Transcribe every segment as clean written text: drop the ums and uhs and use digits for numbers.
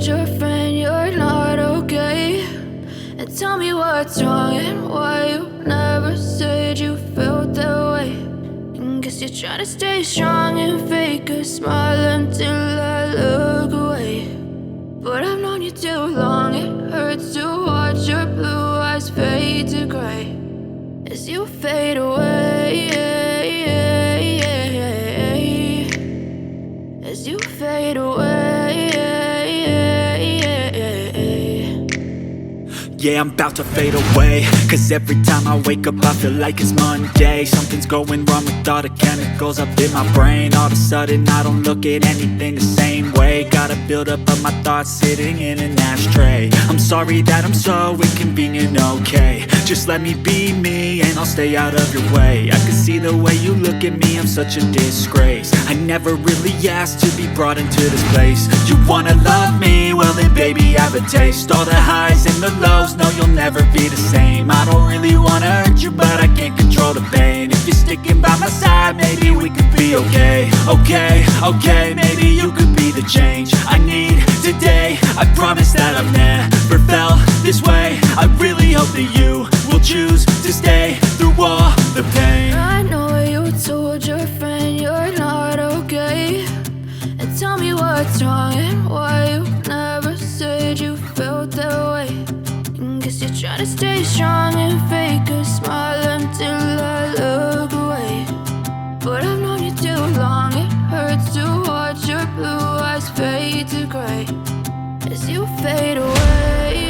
your friend you're not okay, and tell me what's wrong and why you never said you felt that way. And guess you're trying to stay strong and fake a smile until I look away. But I've known you too long, it hurts to watch your blue eyes fade to gray as you fade away, as you fade away. Yeah, I'm about to fade away, cause every time I wake up I feel like it's Monday. Something's going wrong with all the chemicals up in my brain. All of a sudden I don't look at anything the same way. Got a buildup of my thoughts sitting in an ashtray. I'm sorry that I'm so inconvenient, okay. Just let me be me and I'll stay out of your way. I can see the way you look at me, I'm such a disgrace. I never really asked to be brought into this place. You wanna love me? Well then baby I have a taste. All the highs and the lows, no you'll never be the same. I don't really wanna hurt you but I can't control the pain. If you're sticking by my side maybe we could be okay. Okay, maybe you could be the change I need today. I promise that I've never felt this way. I really hope that you will choose to stay through all the pain. I know you told your friend you're not okay, and tell me what's wrong and why you never said you felt that way. And guess you're trying to stay strong and fake a smile until I look away. But I've known you too long, it hurts to watch your blue eyes fade to gray as you fade away,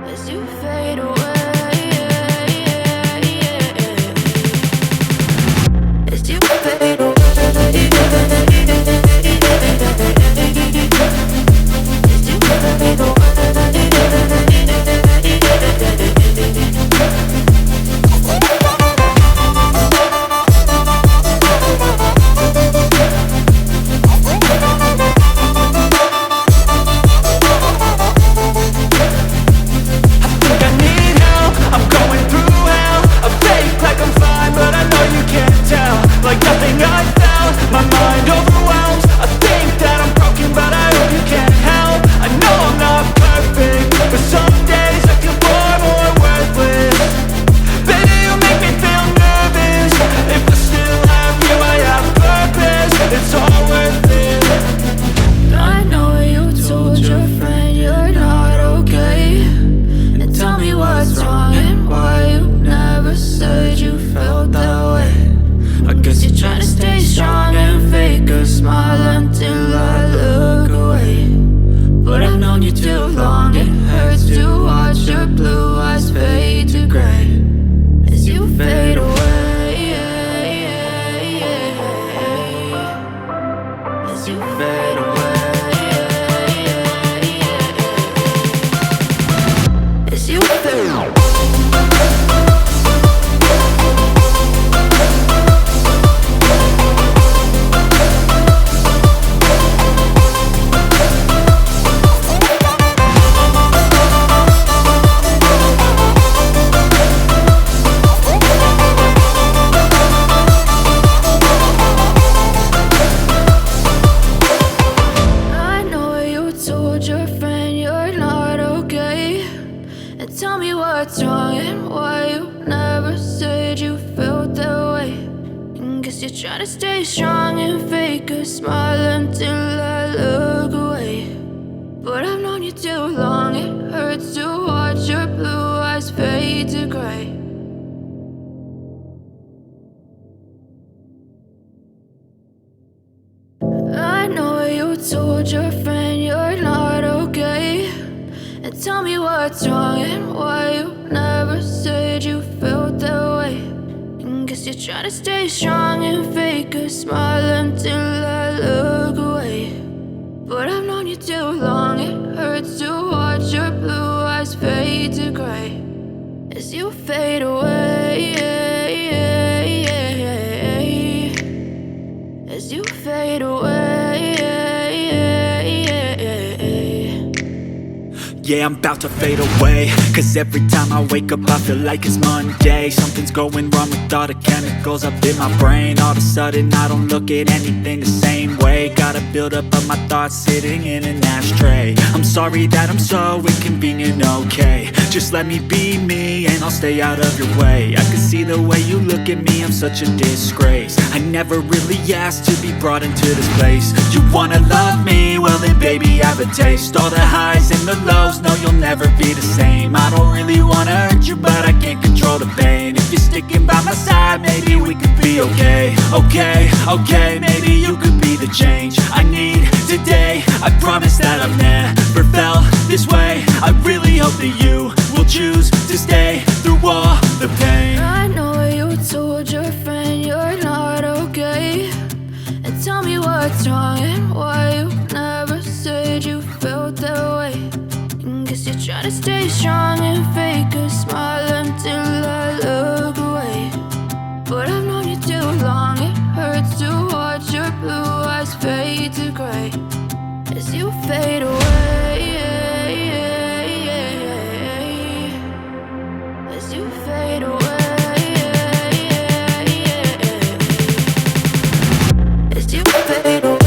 as you fade away, as you fade away. Yeah, I'm about to fade away, cause every time I wake up I feel like it's Monday. Something's going wrong with all the chemicals up in my brain. All of a sudden I don't look at anything the same way. Gotta build up of my thoughts sitting in an ashtray. I'm sorry that I'm so inconvenient, okay. Just let me be me and I'll stay out of your way. I can see the way you look at me, I'm such a disgrace. I never really asked to be brought into this place. You wanna love me? Well then baby, have a taste. All the highs and the lows, no you'll never be the same. I don't really wanna hurt you, but I can't control the pain. If you're sticking by my side, maybe we could be okay. Okay, maybe you could be the change I need today. I promise that I've never felt this way. I really hope that you will choose to stay through all the pain. I know you told your friend you're not okay, and tell me what's wrong and why you never said you felt that way. Guess you're trying to stay strong and fake a smile until I look away. But I've known you too long, it hurts to watch your blue eyes fade to gray as you fade away. As you fade away. As you fade away.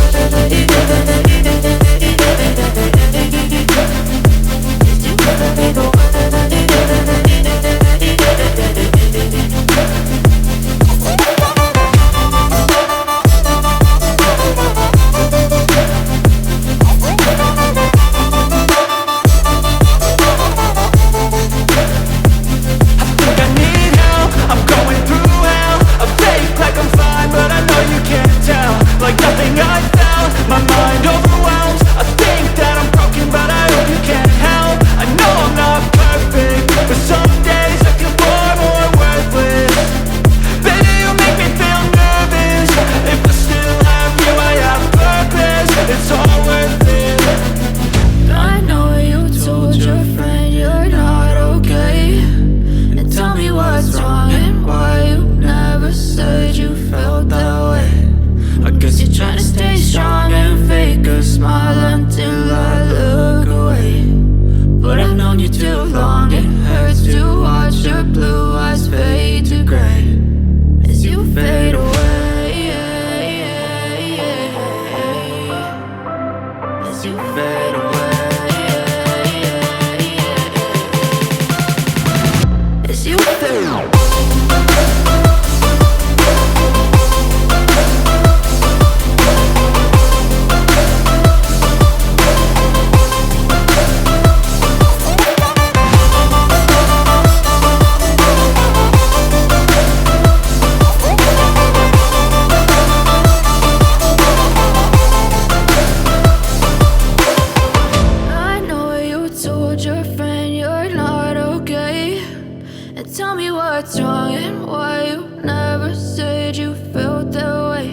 Tell me what's wrong and why you never said you felt that way.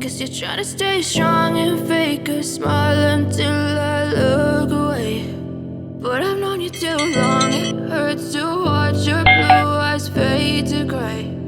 Guess you're trying to stay strong and fake a smile until I look away. But I've known you too long, it hurts to watch your blue eyes fade to gray